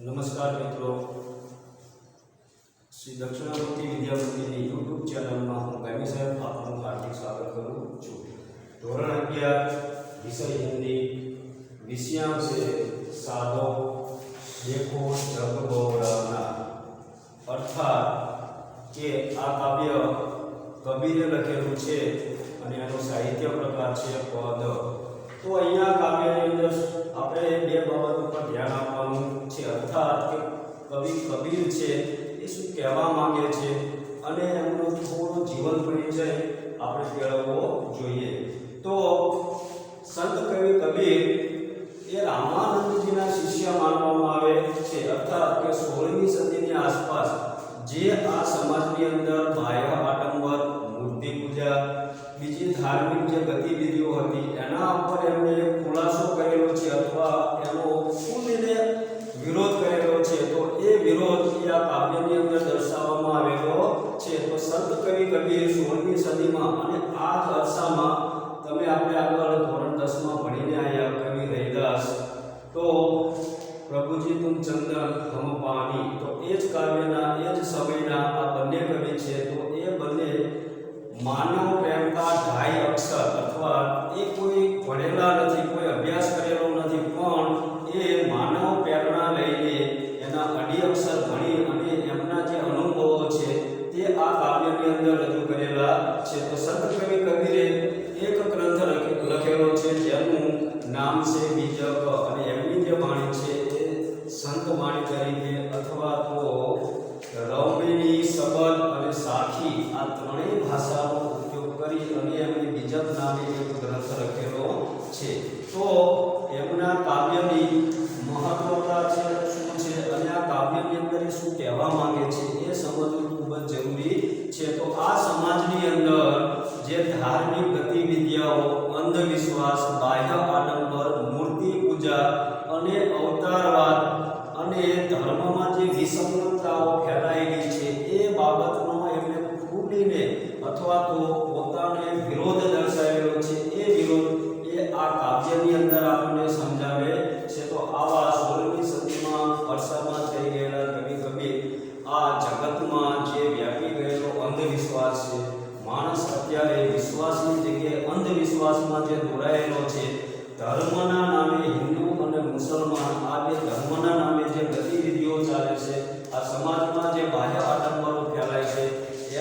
નમસ્કાર મિત્રો, શ્રી દક્ષિણામૂર્તિ વિદ્યામંદિરની યુટ્યુબ ચેનલમાં હું ગામી સાહેબ આપનું હાર્દિક સ્વાગત કરું છું। ધોરણ 11 વિષય હિન્દી, વિષયાંક છે સાદો દેખો જગ ગૌરના, અર્થાત કે આ કાવ્ય કબીરે લખેલું છે અને એનો સાહિત્ય પ્રકાર છે પદ। તો અહીંયા કાવ્યની અંદર આપણે બે બાબતો પર ધ્યાન આપવાનું છે, અર્થાત કે કબીર છે એ શું કહેવા માંગે છે અને એમનો થોડો જીવન પરિચય આપણે મેળવવો જોઈએ। તો સંત કવિ કબીર એ રામાનંદજીના શિષ્ય માનવામાં આવે છે, અર્થાત કે 16મી સદીની આસપાસ જે આ સમાજની અંદર બાહ્ય આડંબર, મૂર્તિ પૂજા, બીજી ધાર્મિક જે ગતિવિધિઓ હતી એના ઉપર એમણે ખુલાસો કરેલો છે અથવા એનો ખુલીને વિરોધ કરેલો છે। તો એ વિરોધ એ આ કાવ્યની અંદર દર્શાવવામાં આવેલો છે। તો સંત કવિ કબીર 16મી સદીમાં અને આ જ અરસામાં તમે આપણે આગળ ધોરણ 10 માં ભણીને આયા કવિ રૈદાસ, તો પ્રભુજી તુમ ચંદન હમ પાની, તો એ જ કાવ્યના એ જ સમયના આ બંને કવિ છે। તો એ બંને માનવ પ્રેમના 2.5 અક્ષર અથવા એ કોઈ ભણેલા નથી, કોઈ અભ્યાસ કરેલો નથી, પણ એ માનવ પ્રેરણા લઈને એના અઢી અક્ષર ભણી અને એમના જે અનુભવો છે તે આ કાવ્યની અંદર રજૂ કરેલા છે। તો સંત કવિ કબીરે એક ગ્રંથ લખેલો છે જેનું નામ છે બીજક, અને એમની જે વાણી છે એ સંત વાણી તરીકે અથવા તો રૌમિણી, શબદ અને સાખી આ ત્રણેય ભાષાનો ઉપયોગ કરી અને એમણે બીજક નામે એક ગ્રંથ લખેલો છે। તો એમના કાવ્યની મહત્વતા છે શું છે અને આ કાવ્યની અંદર શું કહેવા માંગે છે એ સમજવું ખૂબ જ જરૂરી છે। તો આ સમાજની અંદર જે ધાર્મિક ગતિવિધિઓ, અંધવિશ્વાસ, બાહ્ય આડંબર, મૂર્તિ પૂજા અને અવતારવાદ અને ધર્મમાં જે વિસંગતતાઓ ફેલાયેલી છે એ બાબતનો એમણે ખુલીને અથવા તો પોતાને વિરોધ દર્શાવેલો છે। એ વિરોધ એ આ કાવ્યની અંદર આપણને સમજાવે છે। તો આવા 16મી સદીમાં અરસામાં થઈ ગયેલા કવિ કબીર આ જગતમાં જે વ્યાપી ગયેલો અંધવિશ્વાસ છે, માણસ અત્યારે વિશ્વાસની જગ્યાએ અંધવિશ્વાસમાં જે દોરાયેલો છે, ધર્મના નામે હિન્દુ અને મુસલમાન આ બે ધર્મના નામે જે ગતિવિધિઓ ચાલે છે, આ સમાજમાં જે બાહ્ય આડંબરો ફેલાય છે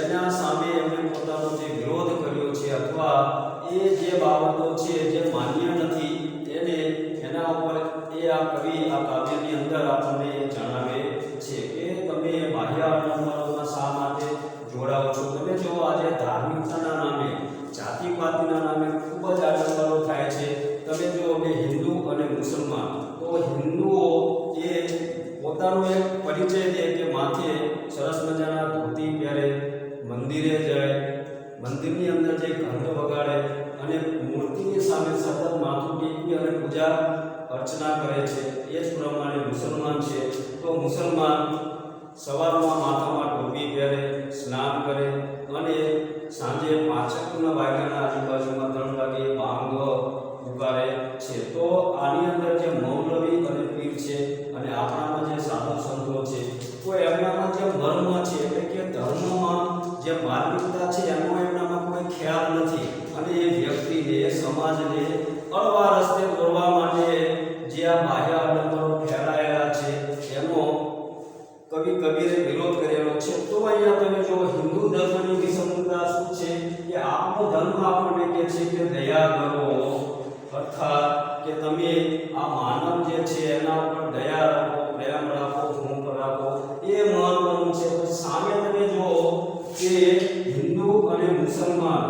એના સામે એમણે પોતાનો જે વિરોધ કર્યો છે અથવા એ જે બાબતો છે જે માન્ય નથી એને એના ઉપર એ આ કવિ આ કાવ્યની અંદર આપણને જણાવે છે કે તમે બાહ્ય આડંબરોમાં શા માટે જોડાઓ છો। તમે જો આજે ધાર્મિકતાના નામે, જાતિપાતિના નામે ખૂબ જ આડંબરો થાય છે। તમે જો કે હિન્દુ અને મુસલમાન, તો હિન્દુઓ એ પોતાનો એક પરિચય દે કે માથે સરસ મજાના ધોતી પહેરે, મંદિરે જાય, મંદિરની અંદર જે ઘંટ વગાડે અને મૂર્તિની સામે સતત માથું ટેકવી અને પૂજા અર્ચના કરે છે। એ જ પ્રમાણે મુસલમાન છે, તો મુસલમાન સવારમાં માથામાં ટોપી પહેરે, સ્નાન કરે અને સાંજે 5 વાગ્યાના આજુબાજુમાં 3 વાગે બાંગ પુકારે છે। તો આની અંદર જે મૌલવી અને પીર છે અને આપણામાં જે સાધુ સંતો છે, તો એમનામાં જે મર્મ છે એટલે કે ધર્મમાં જે માર્મિકતા છે એનો એમનામાં કોઈ ખ્યાલ નથી અને એ વ્યક્તિને, સમાજને અળવા રસ્તે દોરવા માટે જે આ બાહ્ય આડંબરો ફેલાયેલા છે એનો કવિ કબીરે વિરોધ કરેલો છે। તો અહીંયા તમે જો હિન્દુ ધર્મની વિસંગતતા શું છે કે આપણો ધર્મ આપણને કહે છે કે દયા કરો, અર્થાત કે તમે આ માનવ જે છે એના ઉપર દયા રાખો, પ્રેમ રાખો, હૂંફ રાખો, એ મહત્વનું છે। તો સામે તમે જો કે હિન્દુ અને મુસલમાન,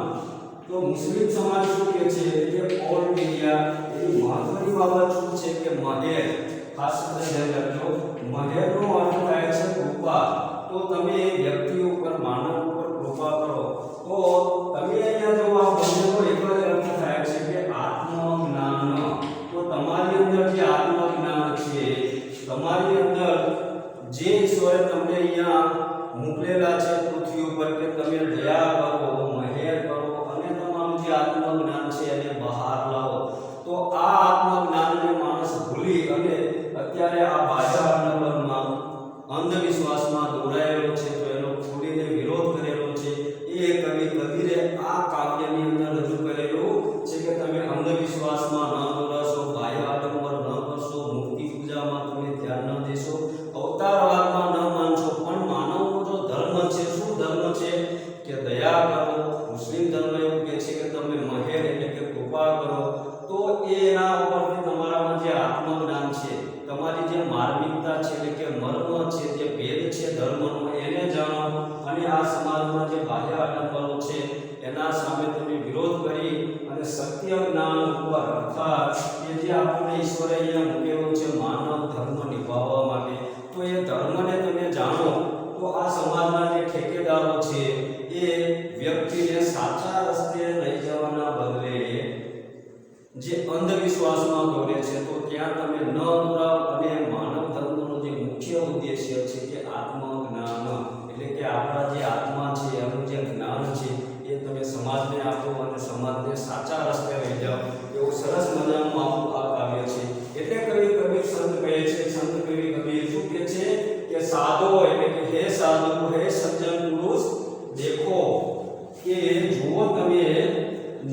તો મુસ્લિમ સમાજ શું કહે છે કે ઓલ ઇન્ડિયા એની મહત્વની બાબત શું છે કે મહેર, ખાસ કરીને લખજો, મહેરનો અર્થ થાય છે કૃપા। તો તમે વ્યક્તિ ઉપર, માનવ ઉપર કૃપા કરો। તો તમે અહીંયા જો આ બંનેનો એક જ અર્થ થાય છે કે આત્મજ્ઞાન। તો તમારી અંદર જે આત્મજ્ઞાન છે, તમારી અંદર જે ઈશ્વરે તમને અહીંયા મોકલેલા છે પૃથ્વી ઉપર કે તમે દયા કરો, મહેર કરો અને તમારું જે આત્મજ્ઞાન છે એને બહાર લાવો, તો આ આત્મજ્ઞાનને માણસ ભૂલી અને અત્યારે આ બાહ્ય આડંબરમાં પરથી તમારામાં જે આત્મજ્ઞાન છે, તમારી જે માર્મિકતા છે એટલે કે મર્મ છે, જે ભેદ છે ધર્મનો એને જાણો અને આ સમાજમાં જે બાહ્ય આડંબરો છે એના સામે તમે વિરોધ કરી અને સત્ય જ્ઞાન ઉપર અર્થાત એ જે આપણને ઈશ્વરે અહીંયા મૂકેલો છે માનવ ધર્મ નિભાવવા માટે, તો એ ધર્મને તમે જાણો તો આ સમાજના જે ઠેકેદારો છે એ વ્યક્તિને સાચા રસ્તે લઈ જવાના બદલે જે અંધવિશ્વાસમાં દોરે છે તો ત્યાં તમે ન દોરાવ અને માનવ ધર્મનો જે મુખ્ય ઉદ્દેશ્ય છે કે આત્મજ્ઞાન એટલે કે આપણા જે આત્મા છે એનું જે જ્ઞાન છે એ તમે સમાજને આપો અને સમાજને સાચા રસ્તે લઈ જાઓ, એવું સરસ મજાનું આપણું આ કાવ્ય છે. એટલે કબીર સંત કહે છે, સંત કબીર શું કહે છે કે સાધો એટલે કે હે સાધુ હે સજ્જન પુરુષ દેખો કે જુઓ તમે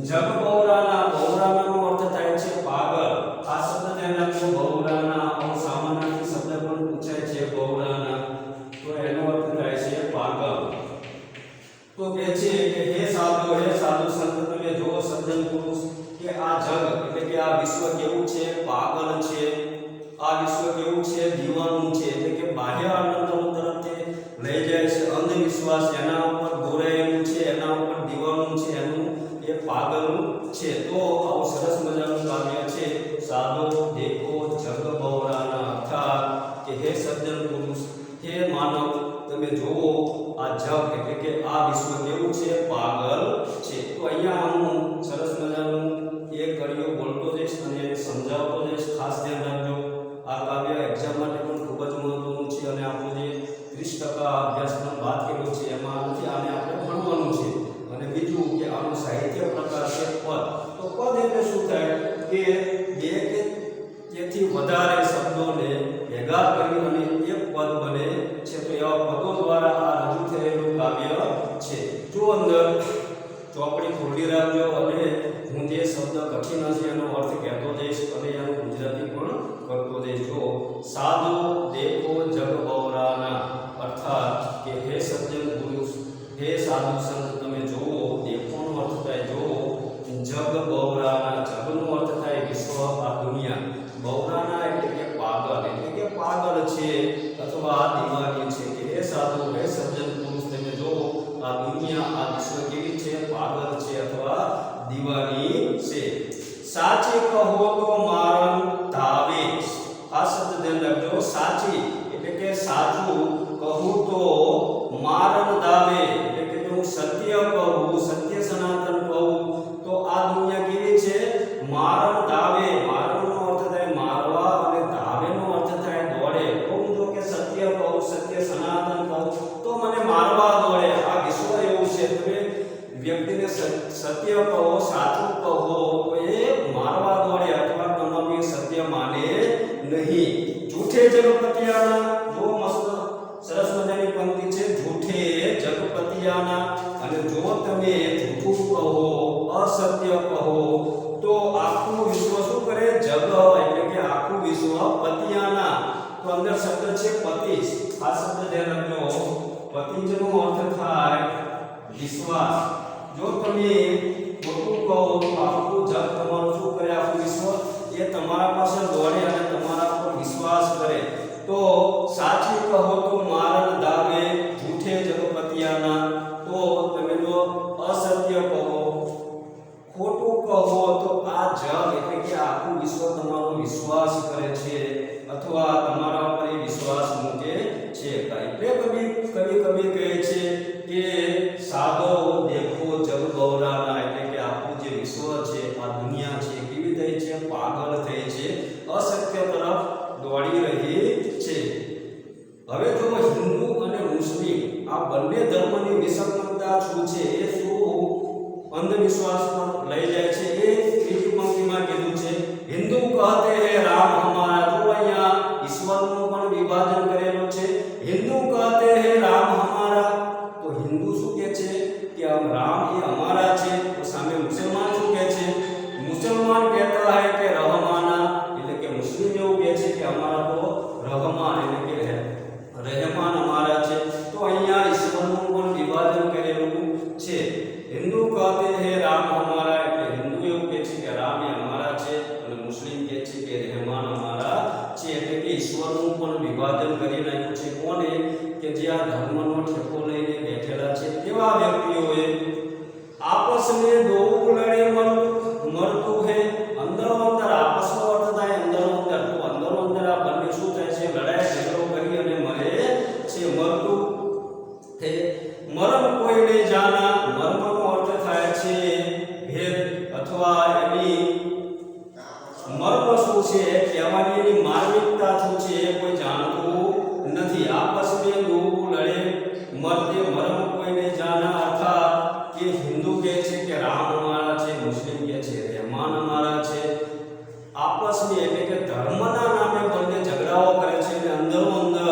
જગ બહુરાનાનો અર્થ થાય છે પાગલ. આ શબ્દ ધ્યાન રાખજો, બહુરાના સામાન્ય શબ્દ પણ પૂછાય છે બહુરાના, તો એનો અર્થ થાય છે પાગલ. તો કહે છે કે હે સાધુ સંત તમે જો સજ્જન પુરુષ કે આ જગ એટલે કે આ વિશ્વ કેવું છે, પાગલ છે. આ વિશ્વ કેવું છે, દીવાનું છે એટલે કે બાહ્ય આનંદો તરફથી લઈ જાય છે. અંધવિશ્વાસ એના ઉપર દોરાયેલું છે, એના ઉપર દીવાનું છે, એનું એ પાગલ છે. તો આવું સરસ મજાનું કાવ્ય છે સાધો દેખો જગ બહુરાના, અર્થાત કે હે સજ્જન પુરુષ હે માનવ તમે જોવો આ જગ એટલે કે આ વિશ્વ કેવું છે, પાગલ છે. તો અહીંયા હું સરસ મજાનું એક કર્યો બોલતો જઈશ અને એને સમજાવતો જઈશ, ખાસ ધ્યાન રાખજો. આ કાવ્ય એક્ઝામ માટે પણ ખૂબ જ મહત્વનું છે અને આપણું જે 30% અભ્યાસક્રમ બાદ કર્યો છે એમાં નથી, આને આપણે ભણવાનું છે. અને બીજું કે આનું સાહિત્ય પ્રકાર છે પદ. તો પદ એટલે શું થાય કે બે કે તેથી વધારે શબ્દોને ભેગા કરી અને એક પદ બને છે. તો એવા પદો દ્વારા આ રજૂ થયેલું કાવ્ય છે. જો અંદર ચોપડી ખોલી રાખજો અને હું જે શબ્દ કઠિન હશે એનો અર્થ કહેતો જઈશ અને એનું ગુજરાતી પણ કરતો જઈશ. જો સાધુ દેખો જગ બહુરાના, અર્થાત કે હે સજ્જન પુરુષ હે સાધુ સંત તમે જોવો, દેખોનો અર્થ થાય જોવો, જગ બહુરાના જગનો અર્થ થાય વિશ્વ આ દુનિયા, બહુરાના એટલે કે પાગલ છે અથવા દિમાગી છે. કે હે સાધુ હે સજ્જન પુરુષ તમે જોવો આ દુનિયા આ વિશ્વ કેવી છે, પાગલ છે અથવા દીવાની છે. સાચી કહો તો મારણ ધાવે. આ શબ્દ ધ્યાન રાખજો, સાચી એટલે કે સાચું, કહું તો મારણ ધાવે એટલે કે જો હું સત્ય કહું, સત્ય સનાતન કહું તો આ દુનિયા કેવી છે, મારણ ધાવે. મારણનો અર્થ થાય મારવા અને ધાવેનો અર્થ થાય દોડે. તો હું જો કે સત્ય કહું, સત્ય સનાતન કહું તો મને મારવા દોડે. આ વિશ્વ એવું છે, તમે વ્યક્તિને સત્ય કહો, સાચું કહો તો એ મારવા દોડે અથવા તમારું સત્ય માને નહીં. જૂઠે જગપતિયાના, જો મસ્ત સરસ મજાની પંક્તિ છે, જૂઠે જગપતિયાના. અને જો તમે જૂઠું કહો, અસત્ય કહો તો આખું વિશ્વ શું કરે, જગ એટલે કે આખું વિશ્વ પતિયાના. તો અંદર શબ્દ છે પતિજ. આ શબ્દ ધ્યાન રાખજો, પતિજનો અર્થ થાય વિશ્વાસ. જો તમે ખોટું કહો તો આખું જગ તમારું શું કરે, આખું વિશ્વ એ તમારા પાસે દોડે અને તમારા પર વિશ્વાસ કરે. તો સાચી કહો તો મારણ ધાવે, જૂઠે જગપતિયાના. તો તમે જો અસત્ય કહો, ખોટું કહો તો આ જગ એટલે કે આખું વિશ્વ તમારો વિશ્વાસ કરે છે અથવા તમારા પર વિશ્વાસ મૂકે છે. એટલે કબીર કહે છે કે સાધો દેખો જગ બહુરાના એટલે કે આખું જે વિશ્વ છે આ દુનિયા છે કેવી થઈ છે, પાગલ થઈ છે, અસત્ય તરફ દોડી રહી છે. હવે જો હિન્દુ અને મુસ્લિમ આ બંને ધર્મની વિષમતા શું છે, એ શું અંધવિશ્વાસમાં લઈ જાય છે, એ ત્રીજી પંક્તિમાં કીધું છે. હિન્દુ કહતે હે રામ હમારા. જો અહીંયા ઈશ્વરનું પણ વિભાજન કરેલું છે. હિન્દુ કહતે હે રામ હમારા, તો હિન્દુ શું કહે છે કે રામ એ અમારા છે. તો સામે મુસલમાન શું કહે છે, મુસલમાન કહેતા હે કે રહમાના, એટલે કે મુસ્લિમ એવું કહે છે કે અમારા તો રહમાન એટલે કે રહેમાન અમારા છે. તો અહીંયા ઈશ્વરનું પણ વિભાજન કરેલું છે. હિન્દુ કહતે હે રામ હમારા છે કે રહેમાન અમારા છે, એટલે કે ઈશ્વરનું પણ વિભાજન કરી નાખ્યું છે. કોને? કે જે આ ધર્મનો ઠેકો લઈને બેઠેલા છે તેવા વ્યક્તિઓએ आपस में दो लड़े मरतु है अंदरो अंदर आपस में अर्थ થાય અંદરો અંદર. તો અંદરો અંદર આ બંને શું થાય છે? લડાઈ ઝઘડો કરી અને મરે છે. મરતુ હે મરમ કોઈને જાના. મર્મનો અર્થ થાય છે ભેદ અથવા એની મર્મ શું છે કહેવાની એની માર્મિકતા શું છે એ કોઈ જાણતું નથી. आपस में दो लड़े मरते मर्म कोઈને જાના અર્થાત કે હિન્દુ કહે છે કે રામ અમારા છે, મુસ્લિમ કહે છે રહેમાન અમારા છે. આપસ में એટલે કે ધર્મના નામે બંને ઝઘડાઓ કરે છે અને અંદરો અંદર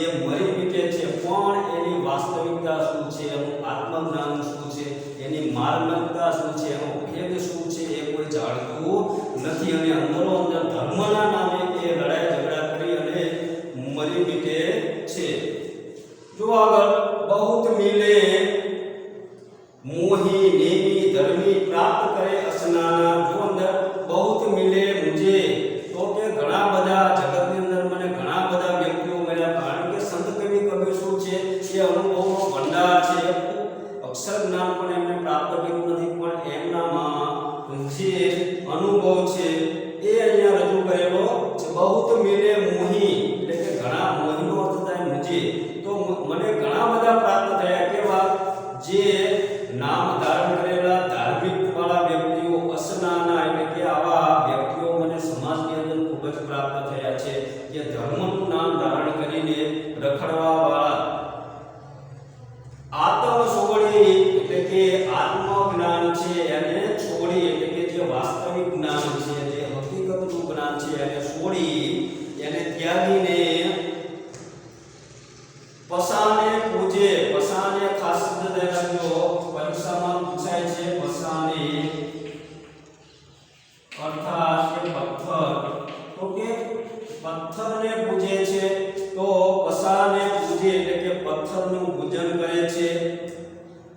એ મરી મીટે છે. પણ એની વાસ્તવિકતા શું છે, એનું આત્મજ્ઞાન શું છે, એની માર્મિકતા શું છે, એનો ભેદ શું છે એ કોઈ જાણતું નથી. અને અંદરો અંદર ધર્મના નામે એ લડાઈ ઝઘડા કરી અને મરી મીટે છે. જો આગળ बहुत मिले मोही नेमी धर्मी प्राप्त करे असनाना. जो अंदर बहुत मिले मुझे तो के घણા બધા જગતની અંદર મને ઘણા બધા વ્યક્તિઓ મળ્યા. કારણ કે સંત કવિ કબીર શું છે એ અનુભવનો ભંડાર છે. અક્ષર જ્ઞાન પણ એમને પ્રાપ્ત કર્યું નથી, પણ એમનામાં જે અનુભવ છે એ અહીંયા રજૂ કરેલો છે. बहुत मिले मोही એટલે કે ઘણા, મોહીનો અર્થ થાય મુજે. તો મને ઘણા બધા પ્રાપ્ત થયા. કેવા? જે નામ ધારણ કરેલા ધાર્મિક વાળા વ્યક્તિઓ, અસનાના એટલે કે આવા વ્યક્તિઓ મને સમાજની અંદર ખૂબ જ પ્રાપ્ત થયા છે. જે ધર્મનું નામ ધારણ કરીને રખડવા વાળા. આત્મ છોડી એટલે કે આત્મજ્ઞાન છે એને છોડી એટલે કે જે વાસ્તવિક જ્ઞાન છે, જે હકીકતનું જ્ઞાન છે એને છોડી, એને ત્યાગીને પસાને પૂજે. પસાને ખાસ શબ્દ રાખજો, પરીક્ષામાં પૂછાય છે. પસાને અર્થાત કે પથ્થર. તો કે પથ્થરને પૂજે છે. તો પસાને પૂજે એટલે કે પથ્થરનું પૂજન કરે છે.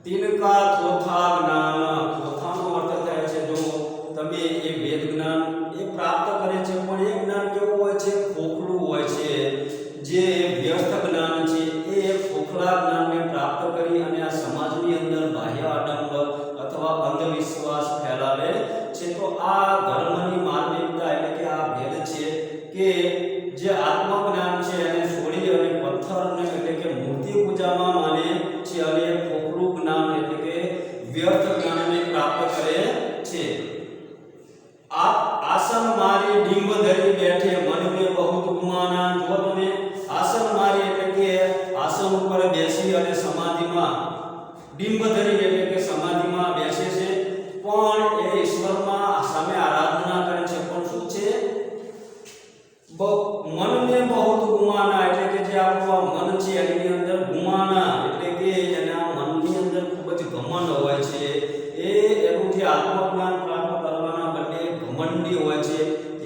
તિનકા ચોથા જ્ઞાન. ચોથાનો અર્થ થાય છે જો તમે એ વેદ જ્ઞાન એ પ્રાપ્ત કરે છે, પણ એ જ્ઞાન કેવું હોય છે? ખોખલું હોય છે. જે વ્યર્થ જ્ઞાન છે એ ખોખલા જ્ઞાનને પ્રાપ્ત કરી અને આ સમાજની અંદર બાહ્ય આડંબર અથવા અંધવિશ્વાસ ફેલાવે છે. તો આ ધર્મની માર્મિકતા એટલે કે આ ભેદ છે કે જે આત્મજ્ઞાન છે એને છોડી અને પથ્થરને એટલે કે મૂર્તિ પૂજામાં માને છે અને ખોખલું જ્ઞાન એટલે કે વ્યર્થ જ્ઞાનને પ્રાપ્ત કરે છે. આસન મારી ડીંબ ધરી બેઠે મન મે બહુત ગુમાના. જો તમે આસન મારી એટલે કે આસન ઉપર બેસી અને સમાધિમાં ડીંબ ધરી એટલે કે સમાધિમાં બેસે છે, પણ એ ઈશ્વરમાં સામે આરાધના કરે છે. પણ શું છે? મન મે બહુત ગુમાના એટલે કે જે આપણું મન છે એની અંદર ગુમાના એટલે કે એના મનની અંદર ખૂબ જ ઘમંડ હોય છે. એ એનું જે આત્મજ્ઞાન પ્રાપ્ત કરવાના બદલે ઘમંડી હોય છે.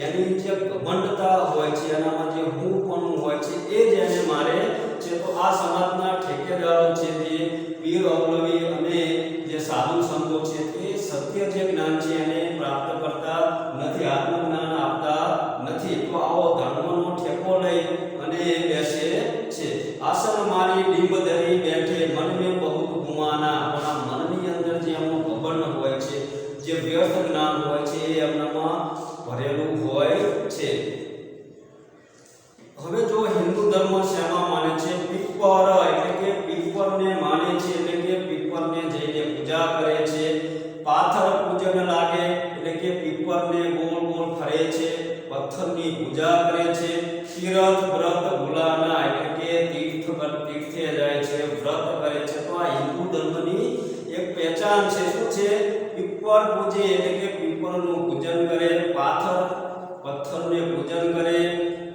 એની જે ઘમંડતા હોય છે, એનામાં જે હુંપણું હોય છે એ જ એને મારે છે. તો આ સમાજના ઠેકેદારો છે, જે પીર અવલવી અને જે સાધુ સંતો છે, તે સત્ય જે જ્ઞાન છે એને પ્રાપ્ત કરતા નથી, આત્મજ્ઞાન આપતા નથી. તો આવો ધર્મનો ઠેકો લઈ અને બેસે છે. આસન મારી ડીંબ ધરી બેઠે મન મે બહુત ગુમાના. પણ આ મનની અંદર જે એમનો ઘમંડ હોય છે, જે વ્યર્થ જ્ઞાન હોય છે એ એમનામાં ભરેલું હોય છે. હવે જો હિન્દુ ધર્મ શેમાં માને છે? પીપર એટલે કે પીપરને માને છે, એટલે કે પીપરને જઈને પૂજા કરે છે. પાથર પૂજન લાગે એટલે કે પીપરને ગોળ ગોળ ફરે છે, પથ્થરની પૂજા કરે છે. તીર્થ વ્રત ભૂલાના એટલે કે તીર્થે જાય છે, વ્રત કરે છે. તો આ હિન્દુ ધર્મની એક પહેચાન છે. શું છે? પીપર પૂજે એટલે કે પીપરનું પૂજન કરે, પાથર પથ્થરને પૂજન કરે.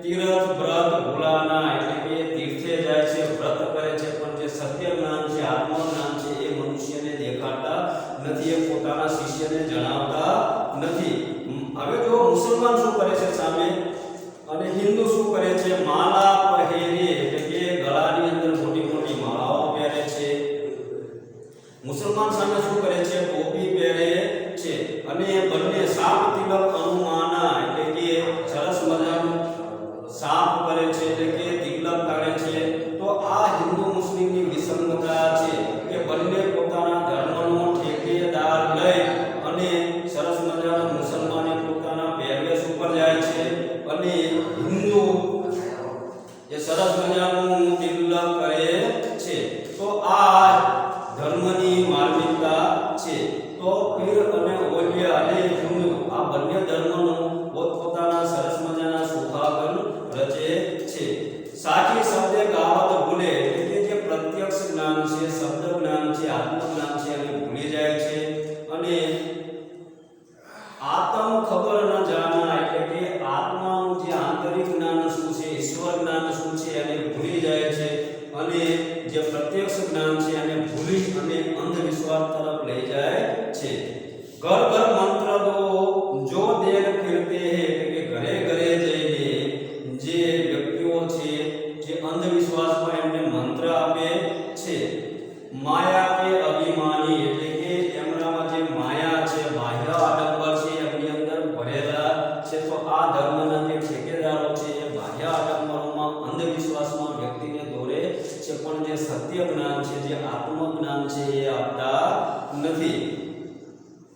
તીર્થ વ્રત ભૂલાના એટલે કે તીર્થે જાય છે, વ્રત કરે છે, પણ જે સત્ય જ્ઞાન છે, આત્મજ્ઞાન છે એ મનુષ્યને દેખાડતા નથી, એ પોતાના શિષ્યને જણાવતા નથી. હવે જો મુસલમાન શું કરે છે સામે અને હિન્દુ શું કરે છે? માલા પહેરે એટલે કે ગળાની અંદર મોટી મોટી માળાઓ પહેરે છે. મુસલમાન સામે શું કરે છે? ટોપી પહેરે છે અને બંને સાપ તિલક અનુમાના એટલે કે અને હિન્દુ એ સરસ મજાનું તિલક કરે છે. તો આ ધર્મની માર્મિકતા છે. તો પીર અને ઓલિયા અને હિન્દુ આ બંને ધર્મનો પોતપોતાના સરસ મજાના સુભાગન રચે છે. સાચી શબ્દ ગાવત ભૂલે એટલે જે પ્રત્યક્ષ જ્ઞાન છે, શબ્દ જ્ઞાન છે, આત્મજ્ઞાન છે અને ભૂલી જાય છે. અને આત્મ ખબર ન જાના એટલે કે આત્માનું જે આંતરિક જ્ઞાન શું છે, ઈશ્વર જ્ઞાન શું છે અને ભૂલી જાય છે. અને જે પ્રત્યક્ષ જ્ઞાન છે અને ભૂલી અને અંધવિશ્વાસ તરફ લઈ જાય છે. ઘર ઘર મંત્ર દો જો દેર ફિરતે હે એટલે કે ઘરે ઘરે જઈને જે વ્યક્તિઓ છે જે અંધવિશ્વાસમાં એમને મંત્ર આપે છે. માયા કે અભિમાની એટલે કે એમનામાં જે માયા છે, બાહ્ય આડંબર છે એમની અંદર ભરેલા છે. તો આ ધર્મના જે ઠેકેદારો છે એ બાહ્ય આડંબરોમાં અંધવિશ્વાસમાં વ્યક્તિને દોરે છે, પણ જે સત્ય જ્ઞાન છે, જે આત્મજ્ઞાન છે એ આપતા નથી.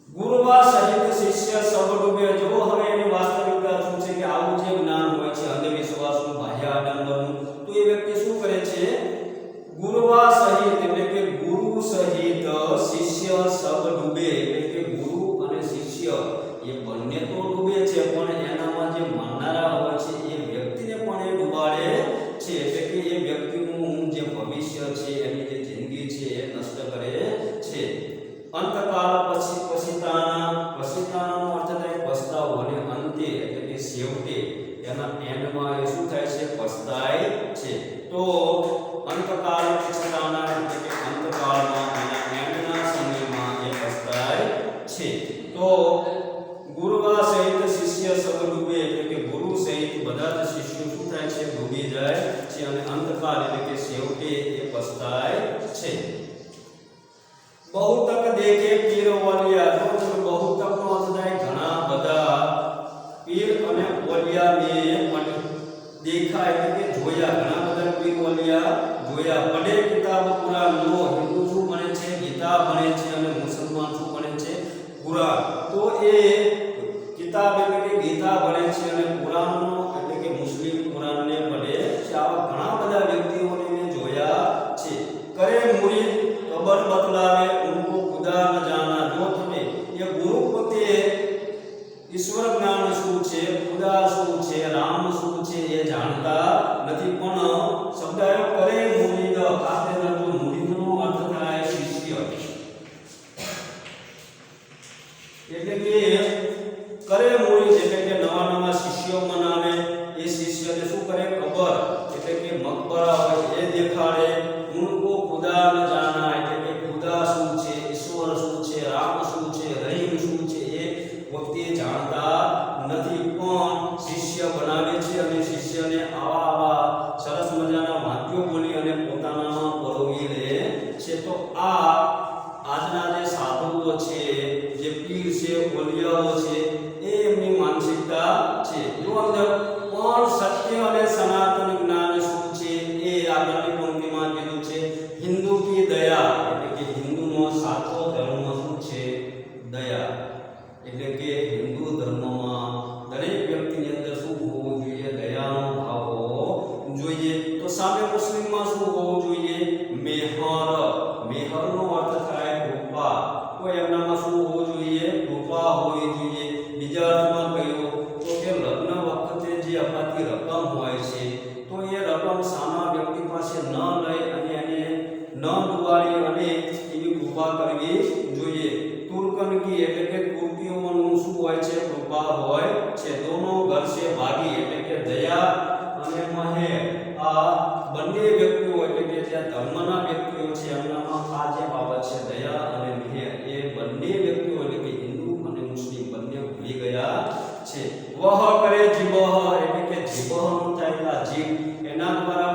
ગુરુવા સહિત શિષ્ય સબ ડૂબે. જો હવે એની વાસ્તવિકતા શું છે કે આવું જે જ્ઞાન હોય છે અંધવિશ્વાસનું, બાહ્ય આડંબરનું, તો એ વ્યક્તિ શું કરે છે? ગુરુવા સહિત એટલે કે ગુરુ સહિત શિષ્ય સબ ડૂબે એટલે કે ગુરુ અને શિષ્ય એ બંને તો ડૂબે છે, પણ એનામાં જે માનનારા હોય છે એ વ્યક્તિને પણ એ ડૂબાડે છે. એટલે કે એ વ્યક્તિનું જે ભવિષ્ય છે, એની જે જિંદગી છે એ નષ્ટ કરે છે. અંતકાળ પછી પછીતાનો અર્થ થાય પસ્તાવો અને અંતે એટલે કે છેવટે એના એન્ડમાં એ શું થાય છે? પસ્તાય છે. તો અંતકાળ પછીતાના એટલે કે અંતકાળમાં એના એન્ડના સમયમાં એ પસ્તાય છે. તો ગુરુવા સહિત શિષ્ય સબ ડૂબે એટલે કે ગુરુ સહિત બધા જ શિષ્યો શું થાય છે? ડૂબી જાય છે. અને અંતકાળ એટલે કે છેવટે એ પસ્તાય છે. બહુતક દેખે પીર ઓલિયા. જો બહુતકનો અર્થ થાય ઘણા બધા પીર અને ઓલિયાને પણ દેખા એટલે કે જોયા. ઘણા બધા પીર ઓલિયા જોયા. પડે કિતાબ કુરાન. લો હિન્દુ શું બને છે? ગીતા બને છે. અને મુસલમાન શું બને છે? કુરાન. તો એ કિતાબ એટલે કે ગીતા બને છે અને કુરાનનો એટલે કે મુસ્લિમ કુરાનને પડે છે. આવા ઘણા બધા વ્યક્તિઓને મેં જોયા છે. કરે મુરીદ ખબર બતલાવે ઉनको ખુદા ન જાના. જો તમે એ ગુરુ પોતે ઈશ્વર જ્ઞાન શું છે, ખુદા શું છે, રામ શું છે એ જાણતા નથી, પણ શબ્દ આવ્યો કરે મુરીદ. ખાસ ધ્યાન રાખજો, મુરીદનો અર્થ થાય શિષ્ય. એટલે કે કરે મુરીદ એટલે કે નવા નવા શિષ્યો બનાવે. એ શિષ્યને શું કરે? કબર એટલે કે મકબરા હોય એ દેખાડે. ઉनको ખુદા ન જાના એટલે કે ખુદા શું છે, ઈશ્વર શું છે, રામ શું છે, રહીમ શું છે એ પોતે જાણતા નથી, પણ શિષ્ય બનાવે છે. અને શિષ્યને આવા સરસ મજાના વાક્યો બોલી અને પોતાનામાં પરોવી લે છે. તો આ આજના જે સાધુઓ છે, જે પીર છે, ઓલિયાઓ છે, એ એમની માનસિકતા છે. જો અંદર પણ સત્ય અને સનાતન જ્ઞાન શું છે એ આગળની પંક્તિમાં કીધું છે. હિન્દુ કી દયા એટલે કે હિન્દુનો સાચો ધર્મ શું છે? દયા. એટલે કે હિન્દુ ધર્મમાં દરેક વ્યક્તિની અંદર શું હોવું જોઈએ? દયાનો ભાવ હોવો જોઈએ. તો સામે મુસ્લિમમાં શું હોવું જોઈએ? મેહર. મેહરનો અર્થ થાય કૃપા. તો એમનામાં શું હોવું જોઈએ? કૃપા હોવી જોઈએ. બીજા અર્થમાં કહ્યું તો કે લગ્ન વખતે જે આપણાથી રકમ હોય છે, તો એ રકમ સામા વ્યક્તિ પાસે ન લઈ અને એને ન ડુબાડી અને એની કૃપા કરવી જોઈએ. તુર્કનકી એટલે કે તુર્કીઓનું શું હોય છે? કૃપા હોય છે. દોનો ઘર છે ભાગી એટલે કે દયા અને મહેર. આ બંને વ્યક્તિઓ એટલે કે જે ધર્મના વ્યક્તિઓ છે એમનામાં આ જે બાબત છે દયા અને મહેર, એ બંને વ્યક્તિઓ એટલે કે હિન્દુ અને મુસ્લિમ બંને ભૂલી ગયા છે. વહ કરે જીવહ એટલે કે જીવહનું થાય જીવ, એના દ્વારા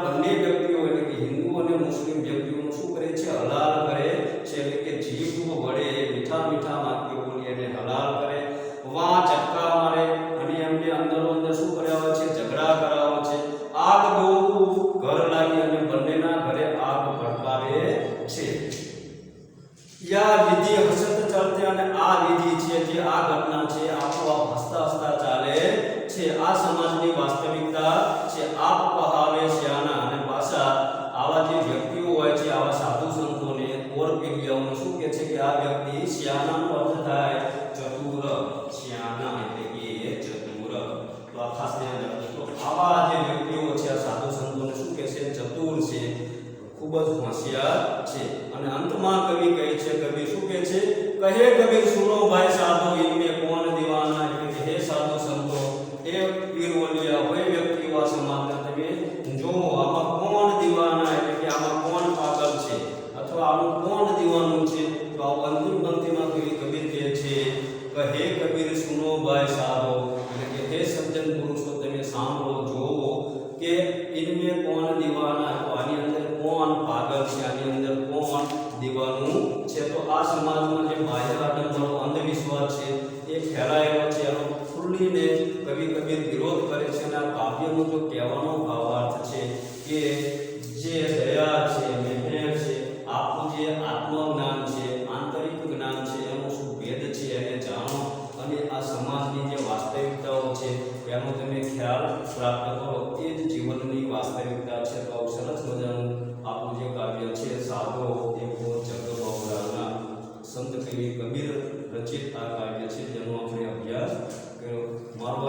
સમાજની વાસ્તવિકતા છે. આપ કહાવે શ્યાના, અને પાછા આવા જે વ્યક્તિઓ હોય છે, આવા સાધુ સંતોને ઓર પેગિયાઓને શું કહે છે કે આ વ્યક્તિ શ્યાનાનો અર્થ થાય ચતુર. શ્યાના એટલે કે ચતુર. તો આ ખાસ ધ્યાન રાખજો. તો આવા જે વ્યક્તિઓ છે, આ સાધુ સંતોને શું કહે છે? ચતુર છે, ખૂબ જ હોશિયાર છે. અને અંતમાં કવિ કહે છે, કવિ શું કહે છે? કહે કબીર સુનો ભાઈ સાધુ, ઇનમે કોણ દીવાના, એટલે કે હે સાધુ સંતો, હે પીરવલિયા હોય વ્યક્તિઓ આ સમાજના, તમે જો આમાં કોણ દીવાના, એટલે કે આમાં કોણ પાગલ છે અથવા આનું કોણ દીવાનું છે. તો આ અંતિમ પંક્તિમાં કબીર કહે છે કહે કબીર સુનો ભાઈ સાધુ, એટલે કે હે સજ્જન પુરુષો તમે સાંભળો, જોવો કે ઇનમે કોણ દીવાના, તો આની અંદર કોણ પાગલ છે, આની અંદર કોણ દીવાનું છે. તો આ સમાજમાં જે બાહ્ય આડંબરો અંધવિશ્વાસ છે એ ફેલાયેલો છે, એનો ખુલ્લીને કબીર વિરોધ કરે છે. અને આ કાવ્યનો જો કહેવાનો ભાવાર્થ છે કે જે દયા છે, મહેર છે, આપણું જે આત્મજ્ઞાન છે, આંતરિક જ્ઞાન છે, એનો શું ભેદ છે એને જાણો, અને આ સમાજની જે વાસ્તવિકતાઓ છે એનો તમે ખ્યાલ પ્રાપ્ત કરો. એ જ જીવનની વાસ્તવિકતા છે. તો આવું સરસ મજાનું આપણું જે કાવ્ય છે સાધો એવો જગબહુરાના સંત કવિ કબીર રચિત આ કાવ્ય છે, જેનો આપણે અભ્યાસ કર્યો. મારો